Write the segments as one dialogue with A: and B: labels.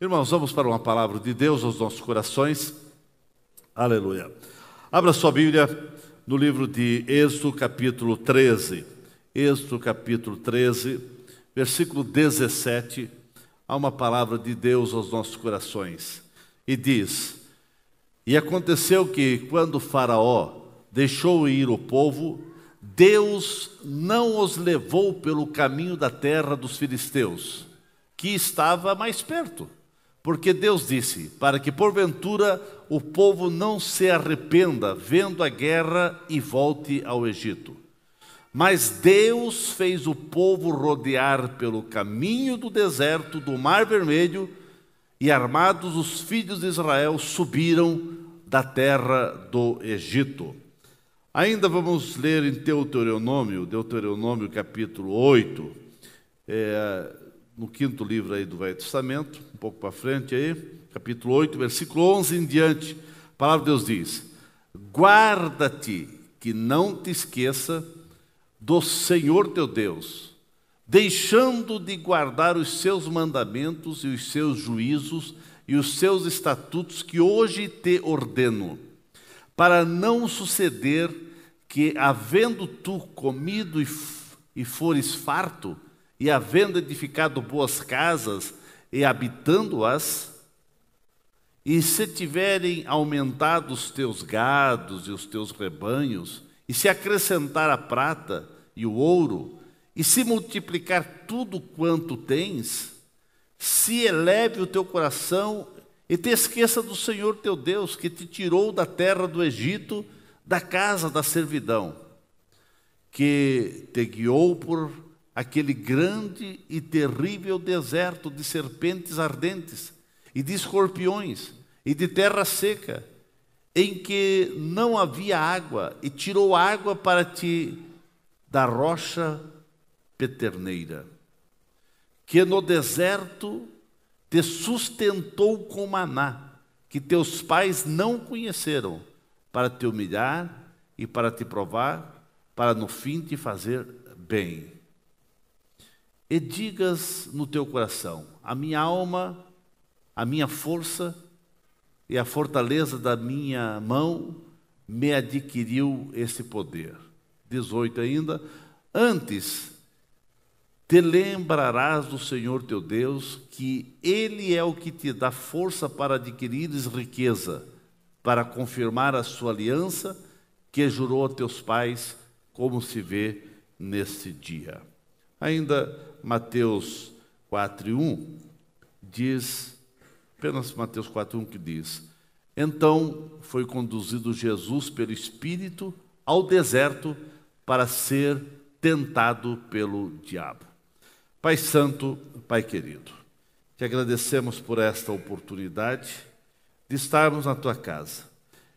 A: Irmãos, vamos para uma palavra de Deus aos nossos corações. Aleluia. Abra sua Bíblia no livro de Êxodo, capítulo 13. Êxodo, capítulo 13, versículo 17. Há uma palavra de Deus aos nossos corações. E diz: E aconteceu que, quando Faraó deixou ir o povo, Deus não os levou pelo caminho da terra dos filisteus, que estava mais perto. Porque Deus disse, para que porventura o povo não se arrependa vendo a guerra e volte ao Egito. Mas Deus fez o povo rodear pelo caminho do deserto do Mar Vermelho, e armados os filhos de Israel subiram da terra do Egito. Ainda vamos ler em Deuteronômio capítulo 8, no quinto livro aí do Velho Testamento, um pouco para frente aí, capítulo 8, versículo 11 em diante. A palavra de Deus diz: Guarda-te que não te esqueça do Senhor teu Deus, deixando de guardar os seus mandamentos e os seus juízos e os seus estatutos que hoje te ordeno, para não suceder que, havendo tu comido e fores farto, e havendo edificado boas casas e habitando-as, e se tiverem aumentado os teus gados e os teus rebanhos, e se acrescentar a prata e o ouro, e se multiplicar tudo quanto tens, se eleve o teu coração e te esqueça do Senhor teu Deus, que te tirou da terra do Egito, da casa da servidão, que te guiou por aquele grande e terrível deserto de serpentes ardentes, e de escorpiões, e de terra seca, em que não havia água, e tirou água para ti da rocha peterneira, que no deserto te sustentou com maná, que teus pais não conheceram, para te humilhar e para te provar, para no fim te fazer bem. E digas no teu coração: a minha alma, a minha força e a fortaleza da minha mão me adquiriu esse poder. 18 ainda: antes te lembrarás do Senhor teu Deus, que Ele é o que te dá força para adquirires riqueza, para confirmar a sua aliança que jurou a teus pais, como se vê neste dia. Ainda Mateus 4:1 diz, apenas Mateus 4:1 que diz: Então foi conduzido Jesus pelo Espírito ao deserto para ser tentado pelo diabo. Pai Santo, Pai querido, te agradecemos por esta oportunidade de estarmos na tua casa.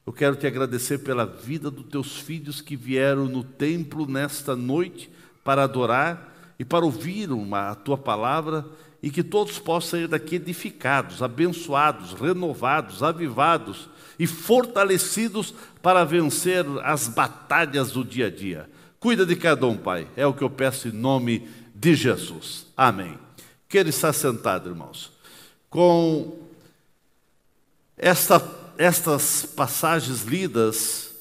A: Eu quero te agradecer pela vida dos teus filhos que vieram no templo nesta noite para adorar e para ouvir a tua palavra, e que todos possam sair daqui edificados, abençoados, renovados, avivados e fortalecidos para vencer as batalhas do dia a dia. Cuida de cada um, Pai, é o que eu peço em nome de Jesus. Amém. Queira estar sentado, irmãos. Com estas passagens lidas,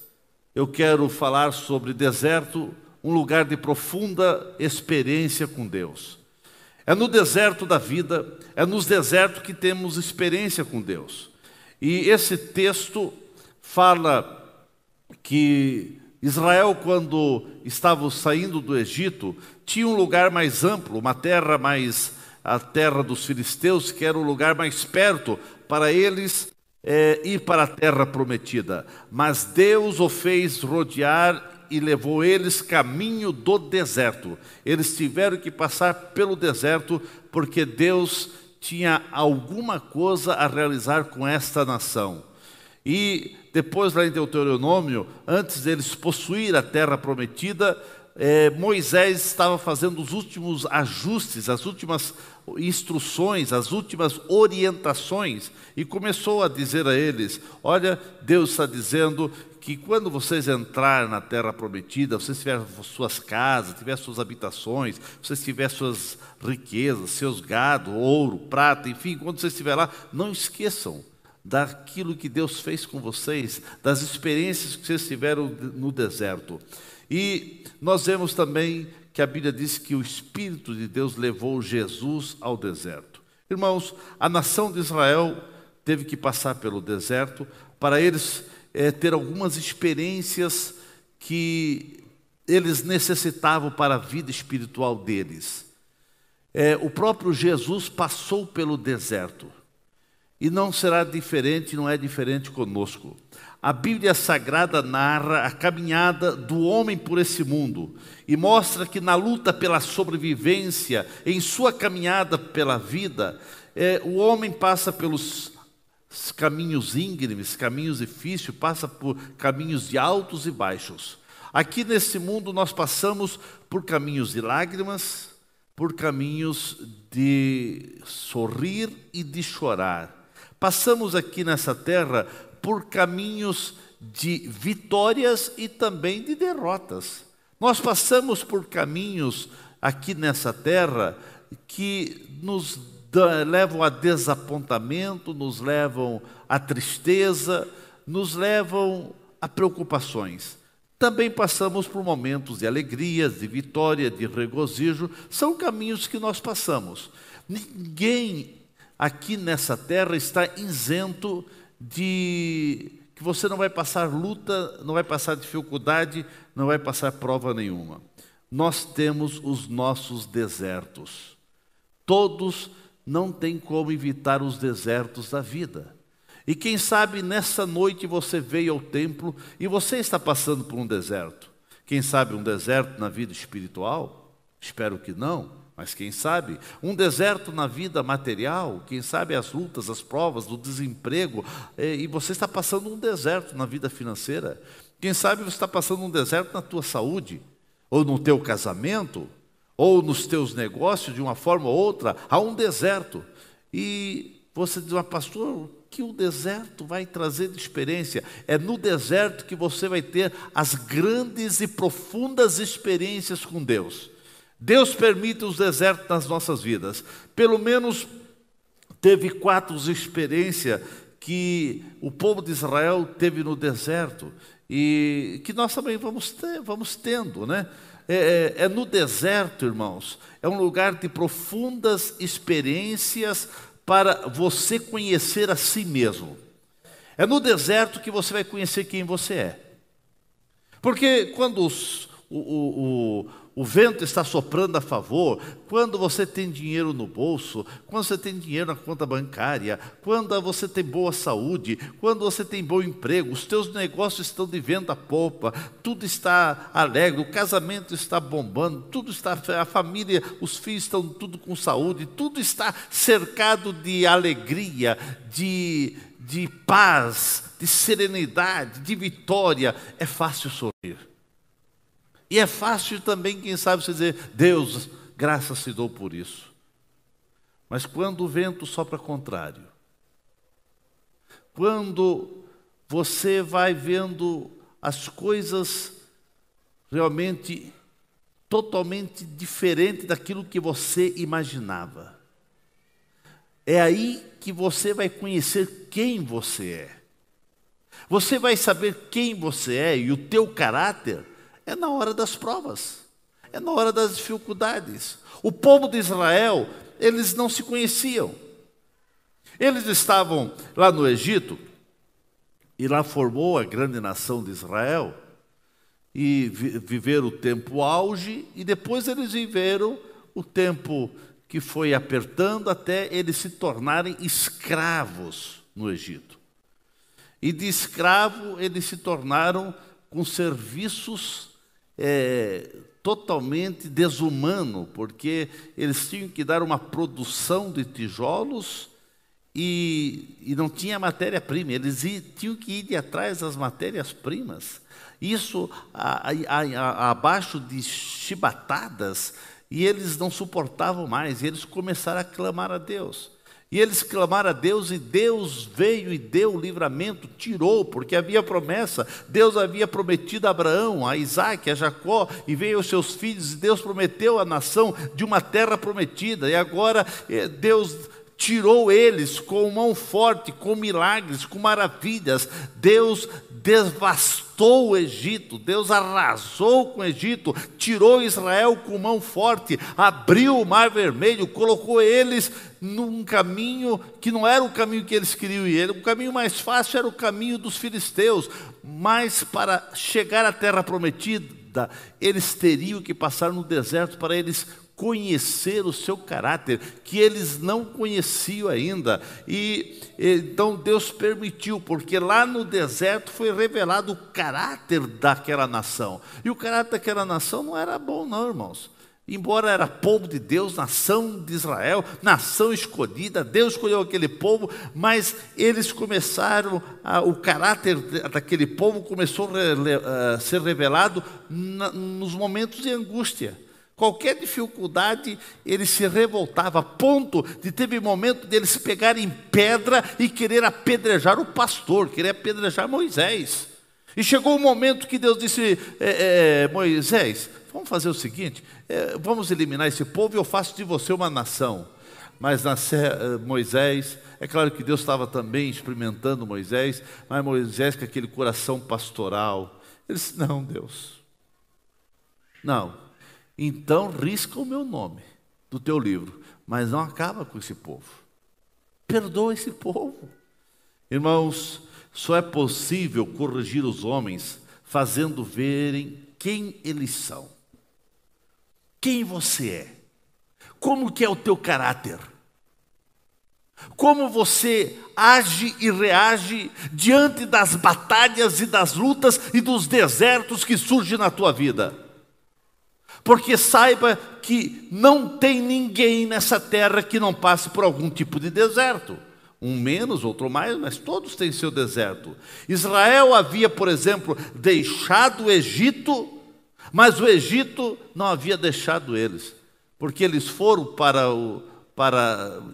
A: eu quero falar sobre deserto, um lugar de profunda experiência com Deus. É no deserto da vida, é nos desertos que temos experiência com Deus. E esse texto fala que Israel, quando estava saindo do Egito, tinha um lugar mais amplo, uma terra mais, a terra dos filisteus, que era o lugar mais perto para eles ir para a terra prometida. Mas Deus o fez rodear e levou eles caminho do deserto. Eles tiveram que passar pelo deserto porque Deus tinha alguma coisa a realizar com esta nação. E depois, lá em Deuteronômio, antes deles possuir a terra prometida, Moisés estava fazendo os últimos ajustes, as últimas instruções, as últimas orientações, e começou a dizer a eles: olha, Deus está dizendo que quando vocês entrarem na terra prometida, vocês tiverem suas casas, tiverem suas habitações, vocês tiverem suas riquezas, seus gado, ouro, prata, enfim, quando vocês estiverem lá, não esqueçam daquilo que Deus fez com vocês, das experiências que vocês tiveram no deserto. E nós vemos também que a Bíblia diz que o Espírito de Deus levou Jesus ao deserto. Irmãos, a nação de Israel teve que passar pelo deserto para eles ter algumas experiências que eles necessitavam para a vida espiritual deles. O próprio Jesus passou pelo deserto e não será diferente, não é diferente conosco. A Bíblia Sagrada narra a caminhada do homem por esse mundo e mostra que na luta pela sobrevivência, em sua caminhada pela vida, o homem passa pelos caminhos íngremes, caminhos difíceis, passa por caminhos de altos e baixos. Aqui nesse mundo nós passamos por caminhos de lágrimas, por caminhos de sorrir e de chorar. Passamos aqui nessa terra por caminhos de vitórias e também de derrotas. Nós passamos por caminhos aqui nessa terra que nos levam a desapontamento, nos levam a tristeza, nos levam a preocupações. Também passamos por momentos de alegrias, de vitória, de regozijo. São caminhos que nós passamos. Ninguém aqui nessa terra está isento de que você não vai passar luta, não vai passar dificuldade, não vai passar prova nenhuma. Nós temos os nossos desertos. Todos não têm como evitar os desertos da vida. E quem sabe nessa noite você veio ao templo e você está passando por um deserto. Quem sabe um deserto na vida espiritual? Espero que não, mas quem sabe? Um deserto na vida material, quem sabe as lutas, as provas, o desemprego, e você está passando um deserto na vida financeira. Quem sabe você está passando um deserto na tua saúde, ou no teu casamento, ou nos teus negócios, de uma forma ou outra, há um deserto. E você diz, mas pastor, o que o deserto vai trazer de experiência? É no deserto que você vai ter as grandes e profundas experiências com Deus. Deus permite os desertos nas nossas vidas. Pelo menos teve 4 experiências que o povo de Israel teve no deserto e que nós também vamos tendo, né? No deserto, irmãos, é um lugar de profundas experiências para você conhecer a si mesmo. É no deserto que você vai conhecer quem você é. Porque quando o vento está soprando a favor, quando você tem dinheiro no bolso, quando você tem dinheiro na conta bancária, quando você tem boa saúde, quando você tem bom emprego, os teus negócios estão de vento a popa, tudo está alegre, o casamento está bombando, tudo está, a família, os filhos estão tudo com saúde, tudo está cercado de alegria, de paz, de serenidade, de vitória. É fácil sorrir. E é fácil também, quem sabe, você dizer, Deus, graças te dou por isso. Mas quando o vento sopra contrário, quando você vai vendo as coisas realmente totalmente diferente daquilo que você imaginava, é aí que você vai conhecer quem você é. Você vai saber quem você é e o teu caráter. É na hora das provas, é na hora das dificuldades. O povo de Israel, eles não se conheciam. Eles estavam lá no Egito, e lá formou a grande nação de Israel, e viveram o tempo auge, e depois eles viveram o tempo que foi apertando até eles se tornarem escravos no Egito. E de escravo eles se tornaram com serviços totalmente desumano, porque eles tinham que dar uma produção de tijolos e não tinha matéria-prima, eles tinham que ir atrás das matérias-primas. Isso abaixo de chibatadas, e eles não suportavam mais, e eles começaram a clamar a Deus. E eles clamaram a Deus, e Deus veio e deu o livramento, tirou, porque havia promessa. Deus havia prometido a Abraão, a Isaac, a Jacó, e veio aos seus filhos, e Deus prometeu à nação de uma terra prometida. E agora Deus tirou eles com mão forte, com milagres, com maravilhas. Deus devastou o Egito, Deus arrasou com o Egito, tirou Israel com mão forte, abriu o Mar Vermelho, colocou eles num caminho que não era o caminho que eles queriam ir. O caminho mais fácil era o caminho dos filisteus, mas para chegar à terra prometida, eles teriam que passar no deserto para eles conhecer o seu caráter, que eles não conheciam ainda. E então Deus permitiu, porque lá no deserto foi revelado o caráter daquela nação. E o caráter daquela nação não era bom não, irmãos. Embora era povo de Deus, nação de Israel, nação escolhida, Deus escolheu aquele povo, mas eles começaram, o caráter daquele povo começou a ser revelado nos momentos de angústia. Qualquer dificuldade, ele se revoltava, a ponto de teve momento deles pegarem pedra e querer apedrejar o pastor, querer apedrejar Moisés. E chegou o momento que Deus disse, Moisés, vamos fazer o seguinte, vamos eliminar esse povo e eu faço de você uma nação. Mas Moisés, é claro que Deus estava também experimentando Moisés, mas Moisés com aquele coração pastoral, ele disse, não, Deus, não. Então risca o meu nome do teu livro, mas não acaba com esse povo. Perdoa esse povo. Irmãos, só é possível corrigir os homens fazendo verem quem eles são. Quem você é. Como que é o teu caráter. Como você age e reage diante das batalhas e das lutas e dos desertos que surgem na tua vida. Porque saiba que não tem ninguém nessa terra que não passe por algum tipo de deserto. Um menos, outro mais, mas todos têm seu deserto. Israel havia, por exemplo, deixado o Egito, mas o Egito não havia deixado eles. Porque eles foram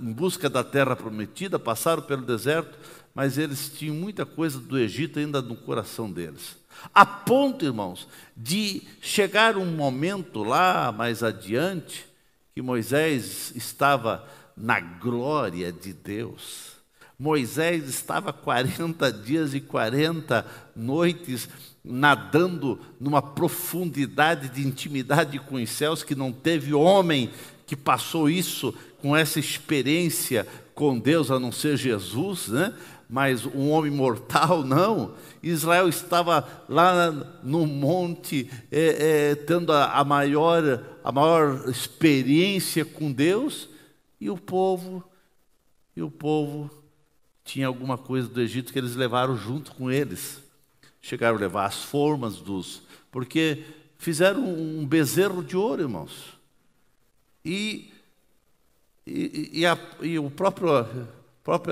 A: em busca da terra prometida, passaram pelo deserto, mas eles tinham muita coisa do Egito ainda no coração deles. A ponto, irmãos, de chegar um momento lá mais adiante, que Moisés estava na glória de Deus. Moisés estava 40 dias e 40 noites nadando numa profundidade de intimidade com os céus, que não teve homem que passou isso com essa experiência com Deus, a não ser Jesus, né? Mas um homem mortal, não. Israel estava lá no monte, tendo a maior experiência com Deus, e o povo tinha alguma coisa do Egito que eles levaram junto com eles. Chegaram a levar as formas porque fizeram um bezerro de ouro, irmãos. E o próprio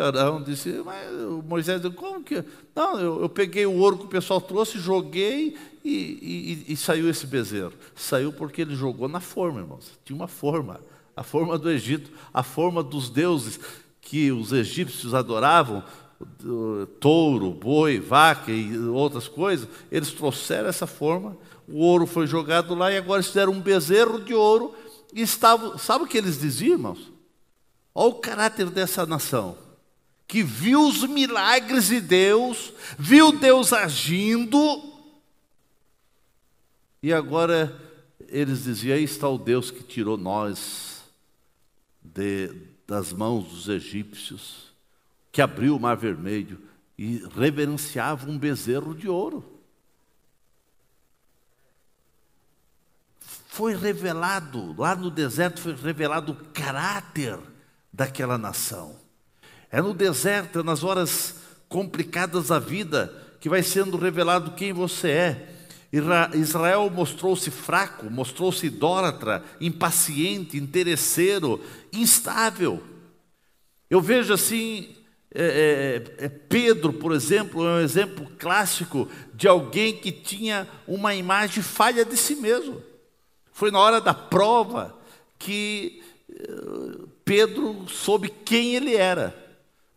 A: Arão disse, mas o Moisés disse, como que... Não, eu peguei o ouro que o pessoal trouxe, joguei e saiu esse bezerro. Saiu porque ele jogou na forma, irmãos. Tinha uma forma, a forma do Egito, a forma dos deuses que os egípcios adoravam, touro, boi, vaca e outras coisas. Eles trouxeram essa forma, o ouro foi jogado lá e agora fizeram um bezerro de ouro e estavam... Sabe o que eles diziam, irmãos? Olha o caráter dessa nação, que viu os milagres de Deus, viu Deus agindo, e agora eles diziam, aí está o Deus que tirou nós das mãos dos egípcios, que abriu o Mar Vermelho, e reverenciava um bezerro de ouro. Foi revelado, lá no deserto foi revelado o caráter daquela nação. É no deserto, é nas horas complicadas da vida, que vai sendo revelado quem você é. Israel mostrou-se fraco, mostrou-se idólatra, impaciente, interesseiro, instável. Eu vejo assim, Pedro, por exemplo, é um exemplo clássico de alguém que tinha uma imagem falha de si mesmo. Foi na hora da prova que Pedro soube quem ele era,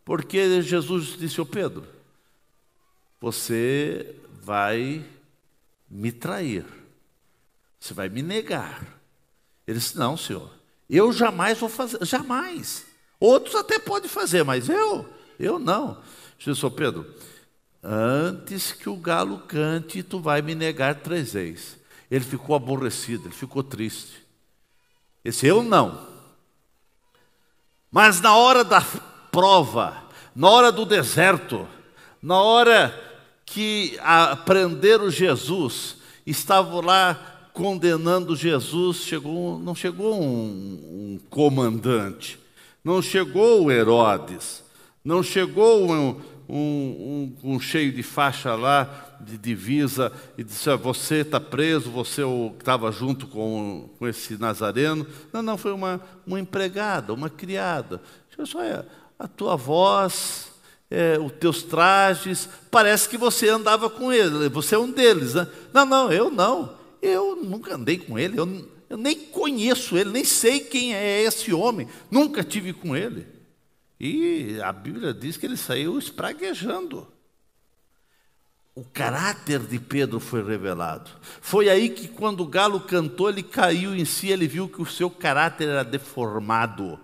A: porque Jesus disse: ô Pedro, você vai me trair, você vai me negar. Ele disse: não, Senhor, eu jamais vou fazer, jamais. Outros até podem fazer, mas eu não. Jesus disse: ô Pedro, antes que o galo cante, tu vai me negar 3 vezes. Ele ficou aborrecido, ele ficou triste. Ele disse: eu não. Mas na hora da prova, na hora do deserto, na hora que prenderam Jesus, estavam lá condenando Jesus, não chegou um comandante, não chegou o Herodes, não chegou um cheio de faixa lá, de divisa, e disse: você está preso, você estava junto com esse Nazareno. Não, foi uma empregada, uma criada. Olha, a tua voz, os teus trajes, parece que você andava com ele, você é um deles, né? Não, eu nunca andei com ele, eu nem conheço ele, nem sei quem é esse homem, nunca tive com ele. E a Bíblia diz que ele saiu espraguejando. O caráter de Pedro foi revelado. Foi aí que, quando o galo cantou, ele caiu em si, ele viu que o seu caráter era deformado.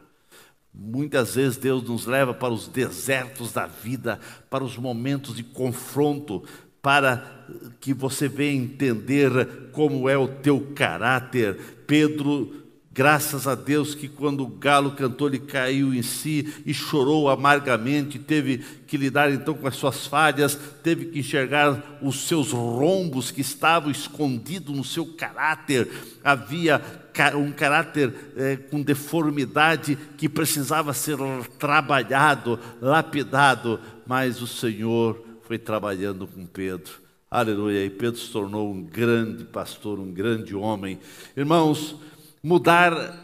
A: Muitas vezes Deus nos leva para os desertos da vida, para os momentos de confronto, para que você venha entender como é o teu caráter. Pedro, graças a Deus que quando o galo cantou, ele caiu em si e chorou amargamente, teve que lidar então com as suas falhas, teve que enxergar os seus rombos que estavam escondidos no seu caráter. Havia um caráter com deformidade que precisava ser trabalhado, lapidado, mas o Senhor foi trabalhando com Pedro. Aleluia! E Pedro se tornou um grande pastor, um grande homem. Irmãos, mudar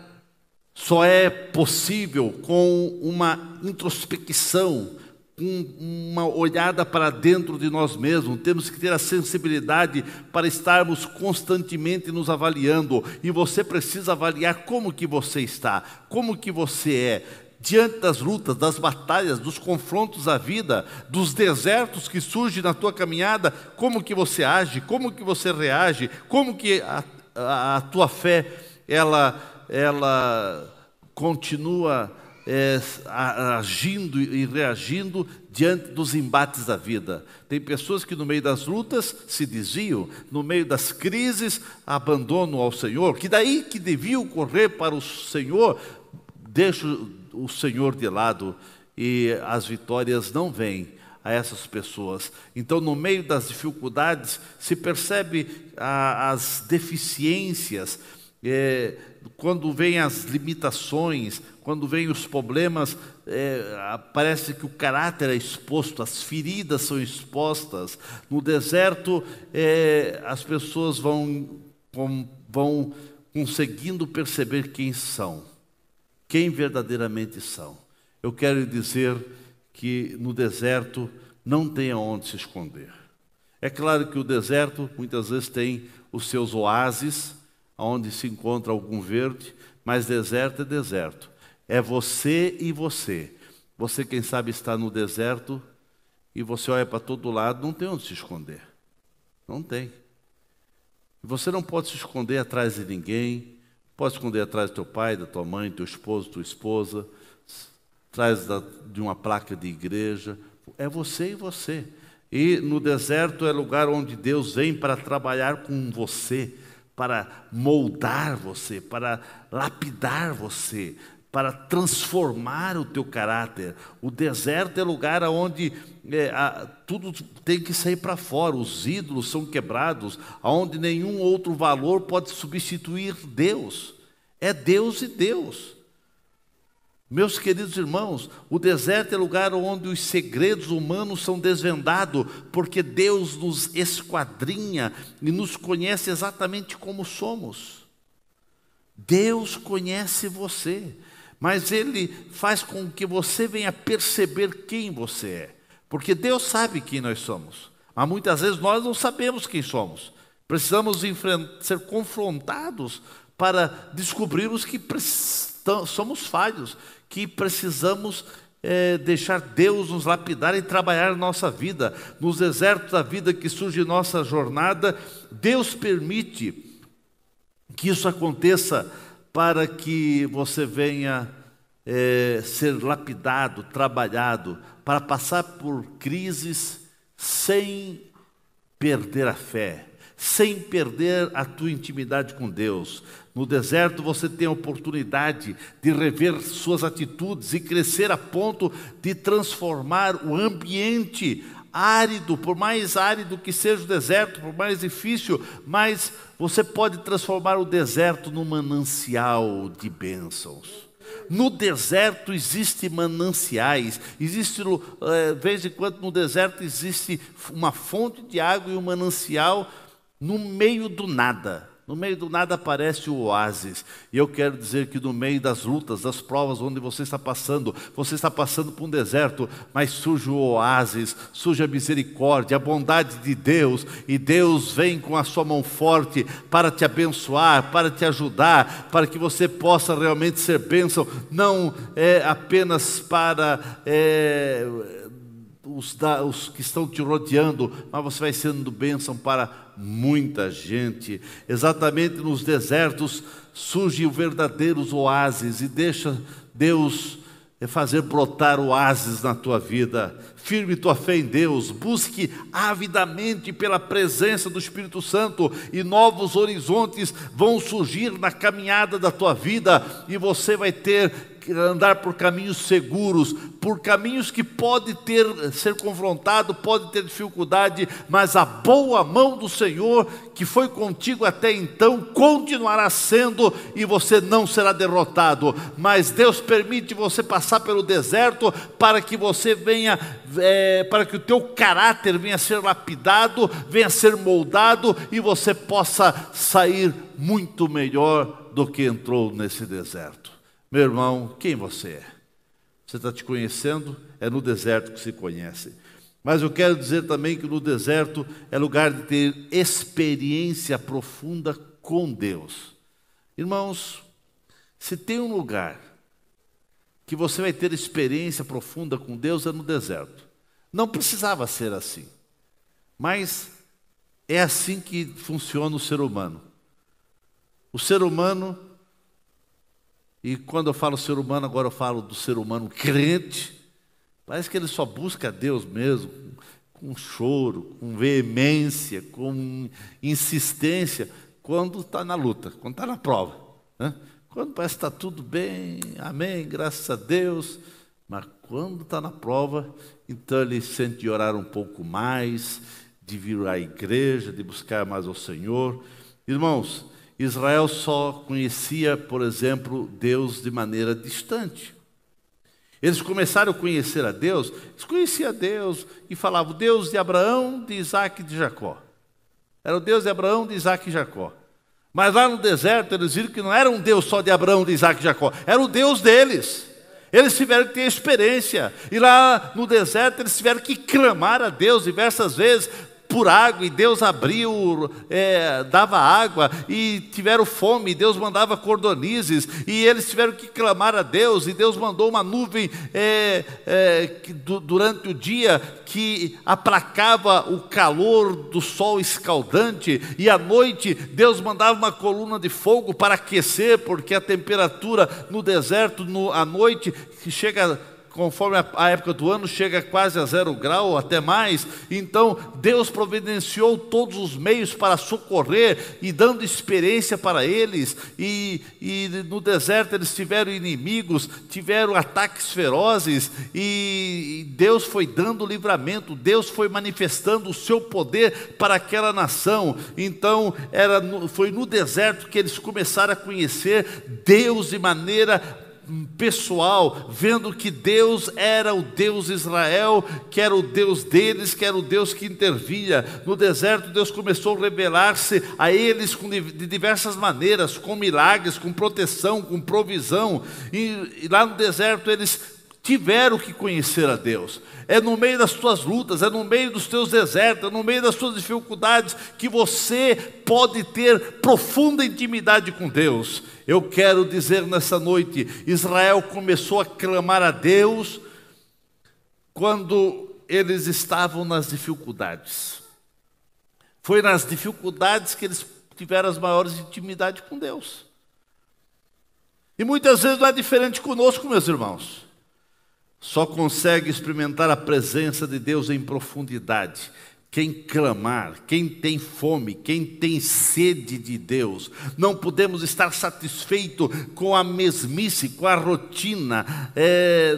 A: só é possível com uma introspecção, com uma olhada para dentro de nós mesmos. Temos que ter a sensibilidade para estarmos constantemente nos avaliando. E você precisa avaliar como que você está, como que você é, diante das lutas, das batalhas, dos confrontos à vida, dos desertos que surgem na tua caminhada. Como que você age, como que você reage, como que a tua fé ela continua agindo e reagindo diante dos embates da vida. Tem pessoas que no meio das lutas se desviam, no meio das crises abandonam ao Senhor, que daí que deviam correr para o Senhor, deixam o Senhor de lado e as vitórias não vêm a essas pessoas. Então, no meio das dificuldades, se percebe as deficiências. Quando vêm as limitações, quando vêm os problemas, parece que o caráter é exposto, as feridas são expostas. No deserto, as pessoas vão conseguindo perceber quem são, quem verdadeiramente são. Eu quero dizer que no deserto não tem aonde se esconder. É claro que o deserto muitas vezes tem os seus oásis, onde se encontra algum verde, mas deserto é deserto. É você e você. Você, quem sabe, está no deserto e você olha para todo lado, não tem onde se esconder. Não tem. Você não pode se esconder atrás de ninguém, pode se esconder atrás do teu pai, da tua mãe, teu esposo, tua esposa, atrás de uma placa de igreja. É você e você. E no deserto é lugar onde Deus vem para trabalhar com você, para moldar você, para lapidar você, para transformar o teu caráter. O deserto é lugar onde tudo tem que sair para fora, os ídolos são quebrados, onde nenhum outro valor pode substituir Deus. É Deus e Deus. Meus queridos irmãos, o deserto é lugar onde os segredos humanos são desvendados, porque Deus nos esquadrinha e nos conhece exatamente como somos. Deus conhece você, mas Ele faz com que você venha perceber quem você é, porque Deus sabe quem nós somos, mas muitas vezes nós não sabemos quem somos. Precisamos ser confrontados para descobrirmos que somos falhos, que precisamos deixar Deus nos lapidar e trabalhar na nossa vida. Nos desertos da vida que surge em nossa jornada, Deus permite que isso aconteça para que você venha ser lapidado, trabalhado, para passar por crises sem perder a fé, sem perder a tua intimidade com Deus. No deserto você tem a oportunidade de rever suas atitudes e crescer a ponto de transformar o ambiente árido, por mais árido que seja o deserto, por mais difícil, mas você pode transformar o deserto num manancial de bênçãos. No deserto existem mananciais, existe, de vez em quando no deserto existe uma fonte de água e um manancial no meio do nada. No meio do nada aparece o oásis. E eu quero dizer que no meio das lutas, das provas onde você está passando por um deserto, mas surge o oásis, surge a misericórdia, a bondade de Deus, e Deus vem com a sua mão forte para te abençoar, para te ajudar, para que você possa realmente ser bênção, não apenas para os que estão te rodeando, mas você vai sendo bênção para muita gente. Exatamente nos desertos surgem os verdadeiros oásis, e deixa Deus fazer brotar oásis na tua vida. Firme tua fé em Deus, busque avidamente pela presença do Espírito Santo, e novos horizontes vão surgir na caminhada da tua vida, e você vai andar por caminhos seguros, por caminhos que pode ser confrontado, pode ter dificuldade, mas a boa mão do Senhor, que foi contigo até então, continuará sendo, e você não será derrotado. Mas Deus permite você passar pelo deserto para que você venha, para que o teu caráter venha a ser lapidado, venha a ser moldado, e você possa sair muito melhor do que entrou nesse deserto. Meu irmão, quem você é? Você está te conhecendo? É no deserto que se conhece. Mas eu quero dizer também que no deserto é lugar de ter experiência profunda com Deus. Irmãos, se tem um lugar que você vai ter experiência profunda com Deus, é no deserto. Não precisava ser assim, mas é assim que funciona o ser humano. O ser humano, e quando eu falo ser humano, agora eu falo do ser humano crente, parece que ele só busca a Deus mesmo, com choro, com veemência, com insistência, quando está na luta, quando está na prova, né? Quando parece que está tudo bem, amém, graças a Deus, mas quando está na prova, então ele sente de orar um pouco mais, de vir à igreja, de buscar mais ao Senhor. Irmãos, Israel só conhecia, por exemplo, Deus de maneira distante. Eles começaram a conhecer a Deus, eles conheciam a Deus e falavam: Deus de Abraão, de Isaac e de Jacó. Era o Deus de Abraão, de Isaac e Jacó. Mas lá no deserto eles viram que não era um Deus só de Abraão, de Isaac e Jacó, era o Deus deles. Eles tiveram que ter experiência, e lá no deserto eles tiveram que clamar a Deus diversas vezes por água, e Deus abriu, dava água, e tiveram fome, e Deus mandava cordonizes, e eles tiveram que clamar a Deus, e Deus mandou uma nuvem durante o dia que aplacava o calor do sol escaldante, e à noite Deus mandava uma coluna de fogo para aquecer, porque a temperatura no deserto à noite que chega, conforme a época do ano, chega quase a 0 grau, até mais. Então Deus providenciou todos os meios para socorrer, e dando experiência para eles. E no deserto eles tiveram inimigos, tiveram ataques ferozes, e Deus foi dando livramento, Deus foi manifestando o seu poder para aquela nação. Então foi no deserto que eles começaram a conhecer Deus de maneira pessoal, vendo que Deus era o Deus de Israel, que era o Deus deles, que era o Deus que intervinha. No deserto Deus começou a revelar-se a eles de diversas maneiras, com milagres, com proteção, com provisão, e lá no deserto eles tiveram que conhecer a Deus. É no meio das tuas lutas, é no meio dos teus desertos, é no meio das tuas dificuldades que você pode ter profunda intimidade com Deus. Eu quero dizer nessa noite, Israel começou a clamar a Deus quando eles estavam nas dificuldades. Foi nas dificuldades que eles tiveram as maiores intimidades com Deus. E muitas vezes não é diferente conosco, meus irmãos. Só consegue experimentar a presença de Deus em profundidade quem clamar, quem tem fome, quem tem sede de Deus. Não podemos estar satisfeitos com a mesmice, com a rotina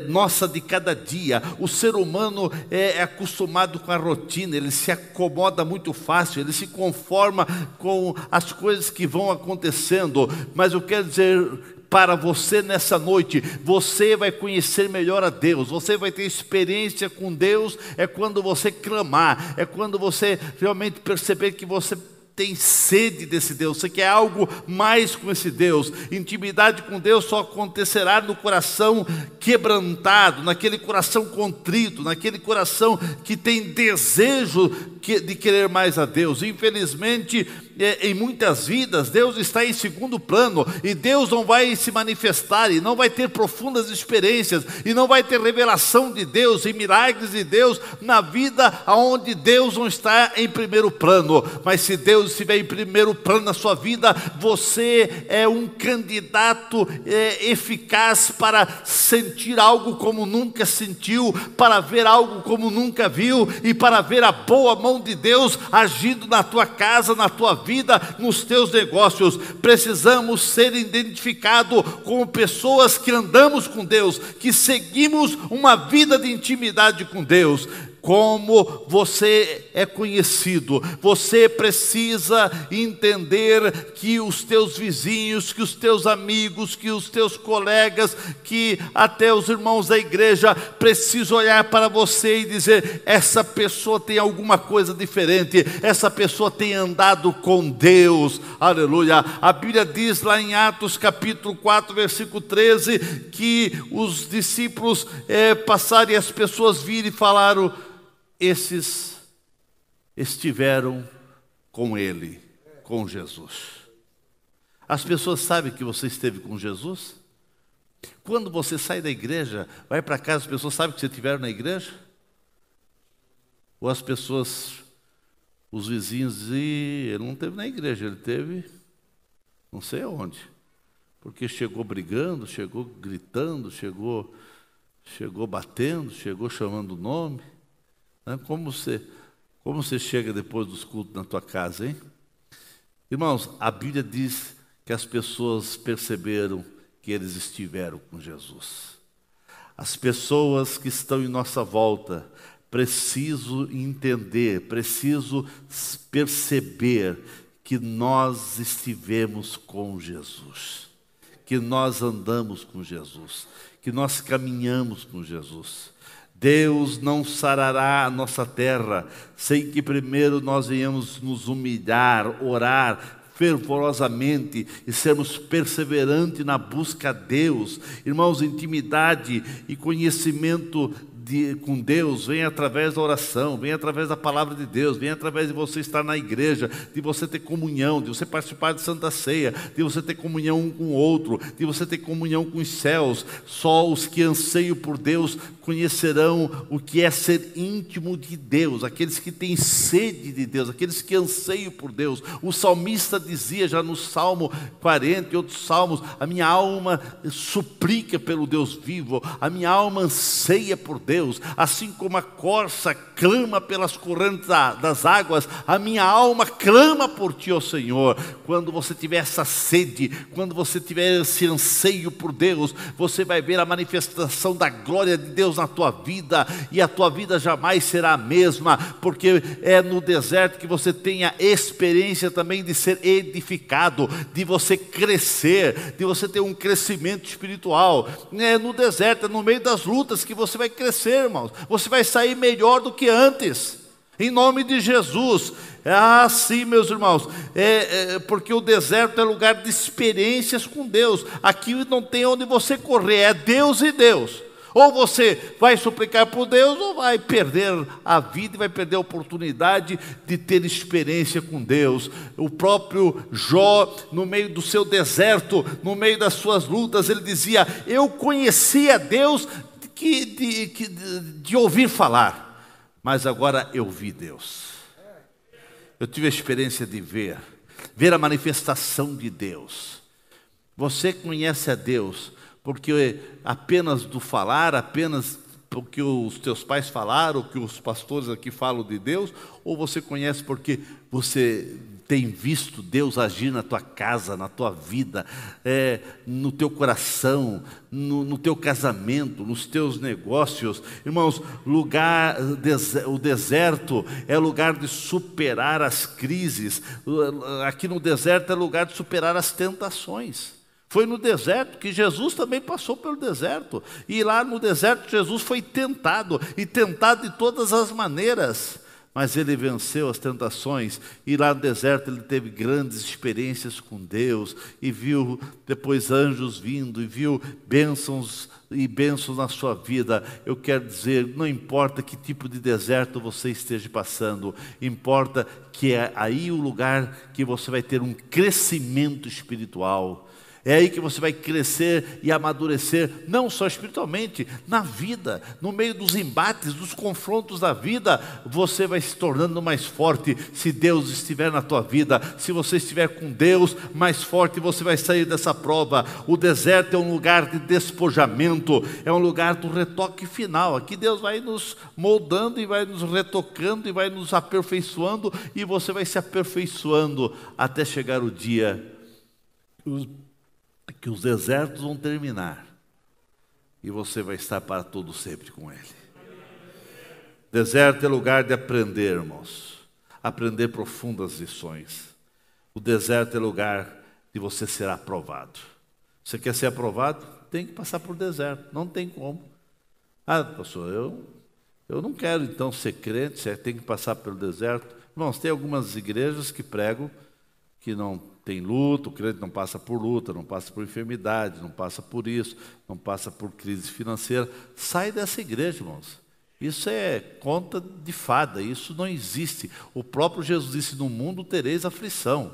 A: nossa de cada dia. O ser humano é acostumado com a rotina, ele se acomoda muito fácil, ele se conforma com as coisas que vão acontecendo. Mas eu quero dizer para você nessa noite, você vai conhecer melhor a Deus, você vai ter experiência com Deus, é quando você clamar, é quando você realmente perceber que você tem sede desse Deus, você quer algo mais com esse Deus. Intimidade com Deus só acontecerá no coração quebrantado, naquele coração contrito, naquele coração que tem desejo de querer mais a Deus. Infelizmente, em muitas vidas, Deus está em segundo plano, e Deus não vai se manifestar, e não vai ter profundas experiências, e não vai ter revelação de Deus, e milagres de Deus, na vida onde Deus não está em primeiro plano. Mas se Deus estiver em primeiro plano na sua vida, você é um candidato eficaz para sentir algo como nunca sentiu, para ver algo como nunca viu, e para ver a boa mão de Deus agindo na tua casa, na tua vida, nos teus negócios. Precisamos ser identificados como pessoas que andamos com Deus, que seguimos uma vida de intimidade com Deus. Como você é conhecido, você precisa entender que os teus vizinhos, que os teus amigos, que os teus colegas, que até os irmãos da igreja precisam olhar para você e dizer: essa pessoa tem alguma coisa diferente, essa pessoa tem andado com Deus. Aleluia. A Bíblia diz lá em Atos capítulo 4, versículo 13, que os discípulos passaram e as pessoas viram e falaram: esses estiveram com ele, com Jesus. As pessoas sabem que você esteve com Jesus? Quando você sai da igreja, vai para casa, as pessoas sabem que você estiver na igreja? Ou as pessoas, os vizinhos dizem: ele não esteve na igreja, ele esteve não sei aonde, porque chegou brigando, chegou gritando, chegou batendo, chegou chamando o nome. Como você chega depois dos cultos na tua casa, hein? Irmãos, a Bíblia diz que as pessoas perceberam que eles estiveram com Jesus. As pessoas que estão em nossa volta precisam entender, precisam perceber que nós estivemos com Jesus, que nós andamos com Jesus, que nós caminhamos com Jesus. Deus não sarará a nossa terra sem que primeiro nós venhamos nos humilhar, orar fervorosamente e sermos perseverantes na busca a Deus. Irmãos, intimidade e conhecimento com Deus vem através da oração, vem através da palavra de Deus, vem através de você estar na igreja, de você ter comunhão, de você participar de Santa Ceia, de você ter comunhão um com o outro, de você ter comunhão com os céus. Só os que anseiam por Deus conhecerão o que é ser íntimo de Deus, aqueles que têm sede de Deus, aqueles que anseiam por Deus. O salmista dizia já no Salmo 40 e outros salmos: a minha alma suplica pelo Deus vivo, a minha alma anseia por Deus. Assim como a corça clama pelas correntes das águas, a minha alma clama por ti, ó Senhor. Quando você tiver essa sede, quando você tiver esse anseio por Deus, você vai ver a manifestação da glória de Deus na tua vida, e a tua vida jamais será a mesma, porque é no deserto que você tem a experiência também de ser edificado, de você crescer, de você ter um crescimento espiritual. É no deserto, é no meio das lutas que você vai crescer, irmãos. Você vai sair melhor do que antes, em nome de Jesus. Sim, meus irmãos, porque o deserto é lugar de experiências com Deus. Aqui não tem onde você correr, é Deus e Deus. Ou você vai suplicar por Deus, ou vai perder a vida e vai perder a oportunidade de ter experiência com Deus. O próprio Jó, no meio do seu deserto, no meio das suas lutas, ele dizia: eu conhecia Deus de ouvir falar, mas agora eu vi Deus. Eu tive a experiência de ver a manifestação de Deus. Você conhece a Deus porque apenas do falar, apenas porque os teus pais falaram, ou que os pastores aqui falam de Deus, ou você conhece porque você tem visto Deus agir na tua casa, na tua vida, no teu coração, no teu casamento, nos teus negócios. Irmãos, o deserto é lugar de superar as crises. Aqui no deserto é lugar de superar as tentações. Foi no deserto que Jesus também passou pelo deserto. E lá no deserto Jesus foi tentado, e tentado de todas as maneiras. Mas ele venceu as tentações, e lá no deserto ele teve grandes experiências com Deus, e viu depois anjos vindo, e viu bênçãos e bênçãos na sua vida. Eu quero dizer, não importa que tipo de deserto você esteja passando, importa que é aí o lugar que você vai ter um crescimento espiritual. É aí que você vai crescer e amadurecer, não só espiritualmente, na vida, no meio dos embates, dos confrontos da vida, você vai se tornando mais forte. Se Deus estiver na tua vida, se você estiver com Deus, mais forte você vai sair dessa prova. O deserto é um lugar de despojamento, é um lugar do retoque final. Aqui Deus vai nos moldando e vai nos retocando e vai nos aperfeiçoando, e você vai se aperfeiçoando até chegar o dia que os desertos vão terminar e você vai estar para todo sempre com Ele. Deserto é lugar de aprender, irmãos, aprender profundas lições. O deserto é lugar de você ser aprovado. Você quer ser aprovado? Tem que passar por deserto, não tem como. Pastor, eu não quero então ser crente, você tem que passar pelo deserto. Irmãos, tem algumas igrejas que pregam que não tem luta, o crente não passa por luta, não passa por enfermidade, não passa por isso, não passa por crise financeira. Sai dessa igreja, irmãos. Isso é conta de fada, isso não existe. O próprio Jesus disse: no mundo tereis aflição.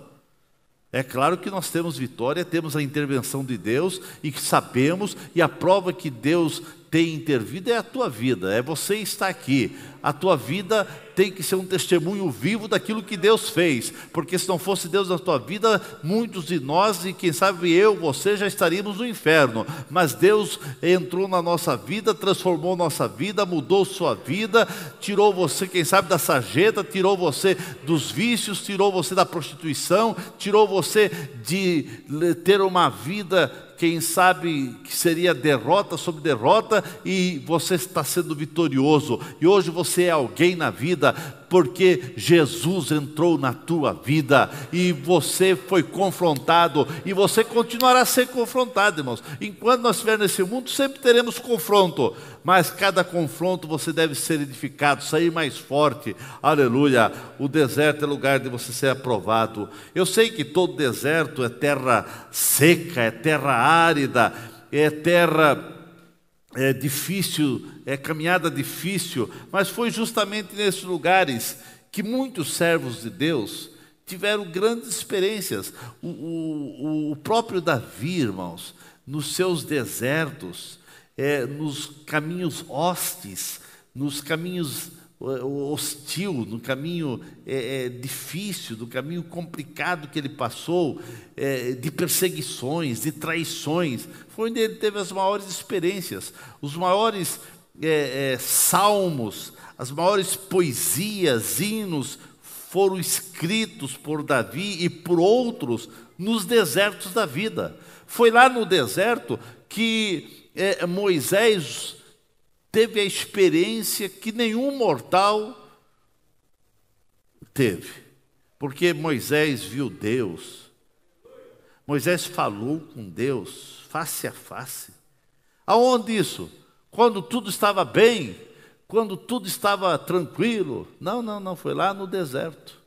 A: É claro que nós temos vitória, temos a intervenção de Deus e que sabemos, e a prova que Deus tem intervido é a tua vida, é você estar aqui. A tua vida tem que ser um testemunho vivo daquilo que Deus fez, porque se não fosse Deus na tua vida, muitos de nós, e quem sabe você, já estaríamos no inferno. Mas Deus entrou na nossa vida, transformou nossa vida, mudou sua vida, tirou você, quem sabe, da sarjeta, tirou você dos vícios, tirou você da prostituição, tirou você de ter uma vida, quem sabe, que seria derrota sobre derrota, e você está sendo vitorioso. E hoje você é alguém na vida, porque Jesus entrou na tua vida, e você foi confrontado, e você continuará a ser confrontado, irmãos. Enquanto nós estivermos nesse mundo, sempre teremos confronto, mas cada confronto você deve ser edificado, sair mais forte. Aleluia. O deserto é lugar de você ser aprovado. Eu sei que todo deserto é terra seca, é terra árida, é terra difícil, é caminhada difícil, mas foi justamente nesses lugares que muitos servos de Deus tiveram grandes experiências. O próprio Davi, irmãos, nos seus desertos, nos caminhos hostis, nos caminhos hostil, no caminho difícil, no caminho complicado que ele passou, de perseguições, de traições, foi onde ele teve as maiores experiências. Os maiores salmos, as maiores poesias, hinos, foram escritos por Davi e por outros nos desertos da vida. Foi lá no deserto que Moisés teve a experiência que nenhum mortal teve, porque Moisés viu Deus. Moisés falou com Deus face a face. Aonde isso? Quando tudo estava bem, quando tudo estava tranquilo? Não, foi lá no deserto.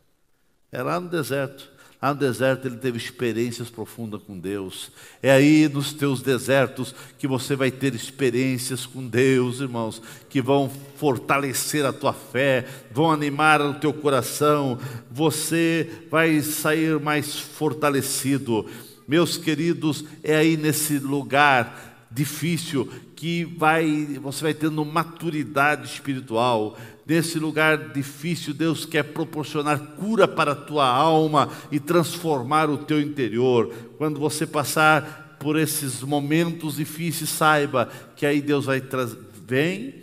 A: É lá no deserto. No deserto ele teve experiências profundas com Deus. É aí nos teus desertos que você vai ter experiências com Deus, irmãos, que vão fortalecer a tua fé, vão animar o teu coração. Você vai sair mais fortalecido. Meus queridos, é aí nesse lugar difícil que você vai tendo maturidade espiritual. Nesse lugar difícil, Deus quer proporcionar cura para a tua alma e transformar o teu interior. Quando você passar por esses momentos difíceis, saiba que aí Deus vem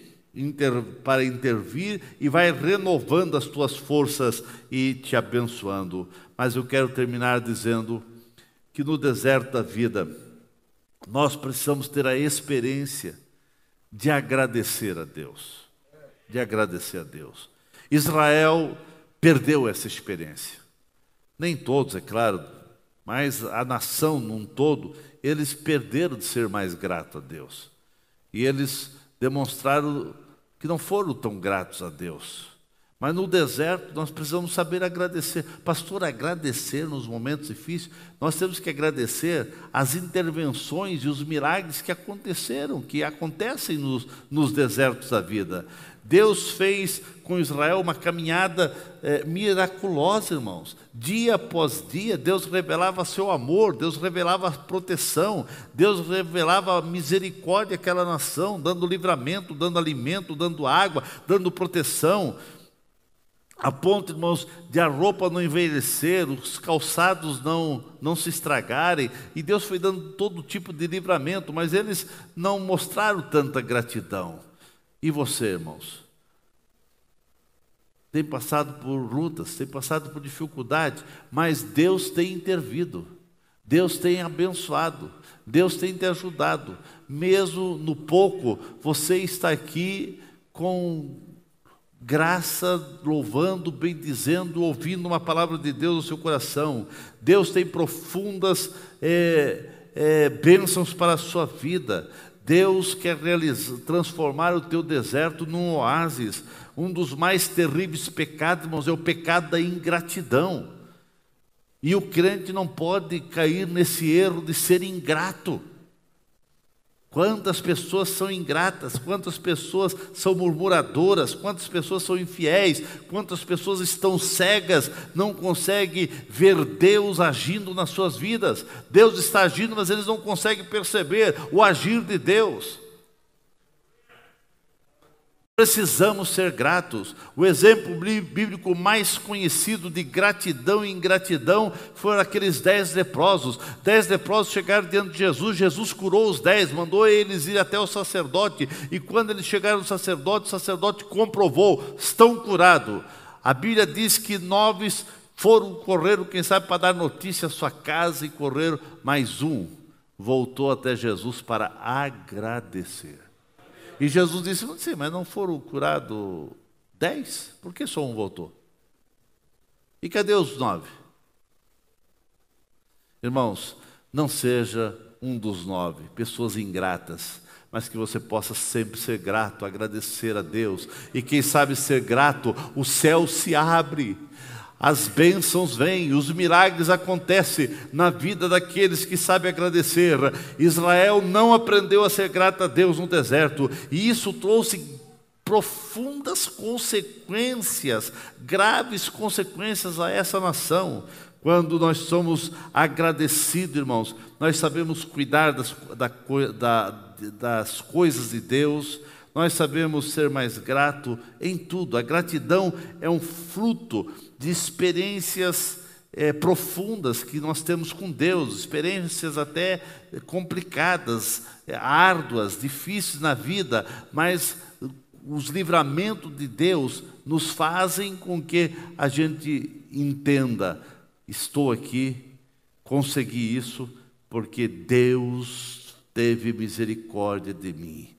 A: para intervir e vai renovando as tuas forças e te abençoando. Mas eu quero terminar dizendo que no deserto da vida, nós precisamos ter a experiência de agradecer a Deus. De agradecer a Deus. Israel perdeu essa experiência. Nem todos, é claro, mas a nação num todo, eles perderam de ser mais grato a Deus. E eles demonstraram que não foram tão gratos a Deus. Mas no deserto nós precisamos saber agradecer. Pastor, agradecer nos momentos difíceis, nós temos que agradecer as intervenções e os milagres que aconteceram, que acontecem nos desertos da vida. Deus fez com Israel uma caminhada miraculosa, irmãos. Dia após dia, Deus revelava seu amor, Deus revelava proteção, Deus revelava misericórdia àquela nação, dando livramento, dando alimento, dando água, dando proteção. A ponto, irmãos, de a roupa não envelhecer, os calçados não se estragarem. E Deus foi dando todo tipo de livramento, mas eles não mostraram tanta gratidão. E você, irmãos? Tem passado por lutas, tem passado por dificuldade, mas Deus tem intervido. Deus tem abençoado, Deus tem te ajudado. Mesmo no pouco, você está aqui com graça, louvando, bendizendo, ouvindo uma palavra de Deus no seu coração. Deus tem profundas bênçãos para a sua vida. Deus quer transformar o teu deserto num oásis. Um dos mais terríveis pecados, irmãos, é o pecado da ingratidão. E o crente não pode cair nesse erro de ser ingrato. Quantas pessoas são ingratas, quantas pessoas são murmuradoras, quantas pessoas são infiéis, quantas pessoas estão cegas, não conseguem ver Deus agindo nas suas vidas. Deus está agindo, mas eles não conseguem perceber o agir de Deus. Precisamos ser gratos. O exemplo bíblico mais conhecido de gratidão e ingratidão foram aqueles 10 leprosos. 10 leprosos chegaram diante de Jesus, Jesus curou os 10, mandou eles ir até o sacerdote, e quando eles chegaram no sacerdote, o sacerdote comprovou, estão curados. A Bíblia diz que 9 correram, quem sabe, para dar notícia à sua casa, e correram, mais um voltou até Jesus para agradecer. E Jesus disse, sim, mas não foram curados 10? Por que só um voltou? E cadê os 9? Irmãos, não seja um dos 9, pessoas ingratas, mas que você possa sempre ser grato, agradecer a Deus. E quem sabe ser grato, o céu se abre. As bênçãos vêm, os milagres acontecem na vida daqueles que sabem agradecer. Israel não aprendeu a ser grato a Deus no deserto, e isso trouxe profundas consequências, graves consequências a essa nação. Quando nós somos agradecidos, irmãos, nós sabemos cuidar das coisas de Deus, nós sabemos ser mais grato em tudo. A gratidão é um fruto de experiências profundas que nós temos com Deus, experiências até complicadas, árduas, difíceis na vida, mas os livramentos de Deus nos fazem com que a gente entenda, estou aqui, consegui isso, porque Deus teve misericórdia de mim.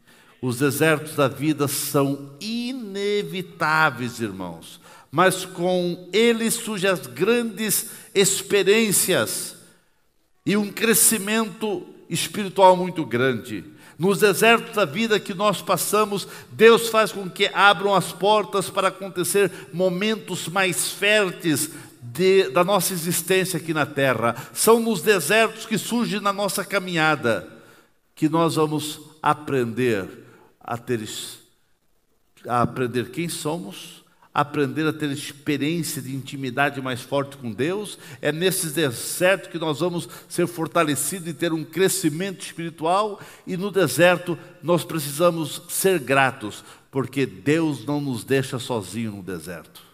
A: Os desertos da vida são inevitáveis, irmãos, mas com eles surgem as grandes experiências e um crescimento espiritual muito grande. Nos desertos da vida que nós passamos, Deus faz com que abram as portas para acontecer momentos mais férteis da nossa existência aqui na terra, são nos desertos que surgem na nossa caminhada, que nós vamos aprender a aprender quem somos, aprender a ter experiência de intimidade mais forte com Deus. É nesses desertos que nós vamos ser fortalecidos e ter um crescimento espiritual. E no deserto nós precisamos ser gratos, porque Deus não nos deixa sozinhos no deserto.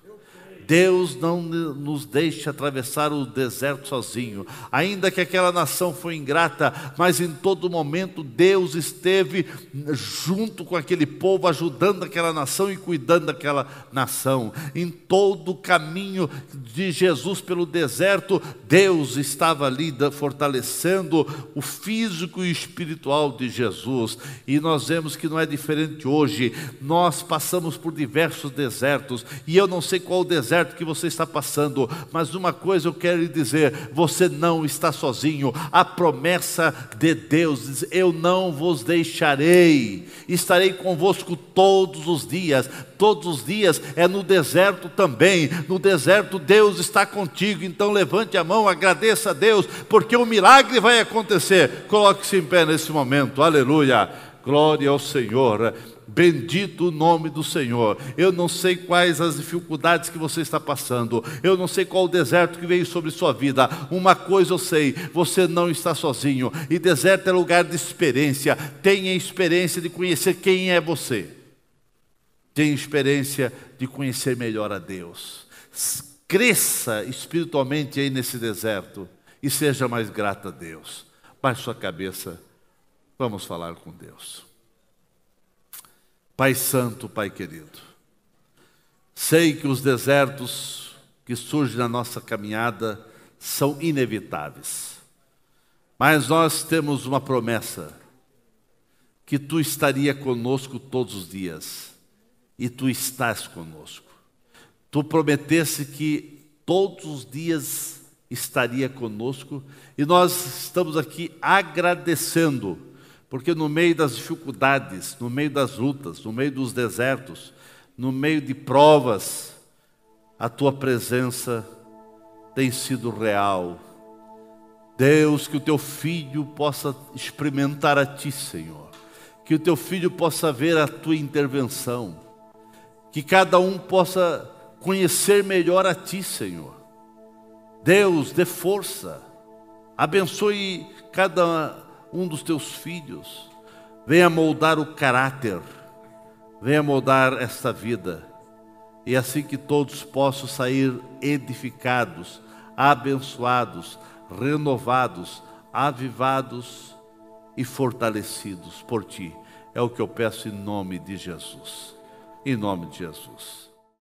A: Deus não nos deixa atravessar o deserto sozinho. Ainda que aquela nação foi ingrata, mas em todo momento Deus esteve junto com aquele povo, ajudando aquela nação e cuidando daquela nação. Em todo o caminho de Jesus pelo deserto, Deus estava ali fortalecendo o físico e espiritual de Jesus. E nós vemos que não é diferente hoje. Nós passamos por diversos desertos, e eu não sei qual o deserto que você está passando, mas uma coisa eu quero lhe dizer: você não está sozinho. A promessa de Deus diz: eu não vos deixarei, estarei convosco todos os dias. Todos os dias é no deserto também. No deserto Deus está contigo. Então levante a mão, agradeça a Deus, porque o milagre vai acontecer. Coloque-se em pé nesse momento, aleluia, glória ao Senhor. Bendito o nome do Senhor. Eu não sei quais as dificuldades que você está passando, eu não sei qual o deserto que veio sobre sua vida. Uma coisa eu sei: você não está sozinho. E deserto é lugar de experiência. Tenha experiência de conhecer quem é você. Tenha experiência de conhecer melhor a Deus. Cresça espiritualmente aí nesse deserto e seja mais grato a Deus. Baixe sua cabeça, vamos falar com Deus. Pai Santo, Pai querido, sei que os desertos que surgem na nossa caminhada são inevitáveis, mas nós temos uma promessa, que Tu estaria conosco todos os dias, e Tu estás conosco. Tu prometeste que todos os dias estaria conosco, e nós estamos aqui agradecendo, porque no meio das dificuldades, no meio das lutas, no meio dos desertos, no meio de provas, a Tua presença tem sido real. Deus, que o Teu Filho possa experimentar a Ti, Senhor. Que o Teu Filho possa ver a Tua intervenção. Que cada um possa conhecer melhor a Ti, Senhor. Deus, dê força. Abençoe cada um dos Teus filhos. Venha moldar o caráter, venha moldar esta vida, e assim que todos possam sair edificados, abençoados, renovados, avivados e fortalecidos por Ti. É o que eu peço em nome de Jesus. Em nome de Jesus.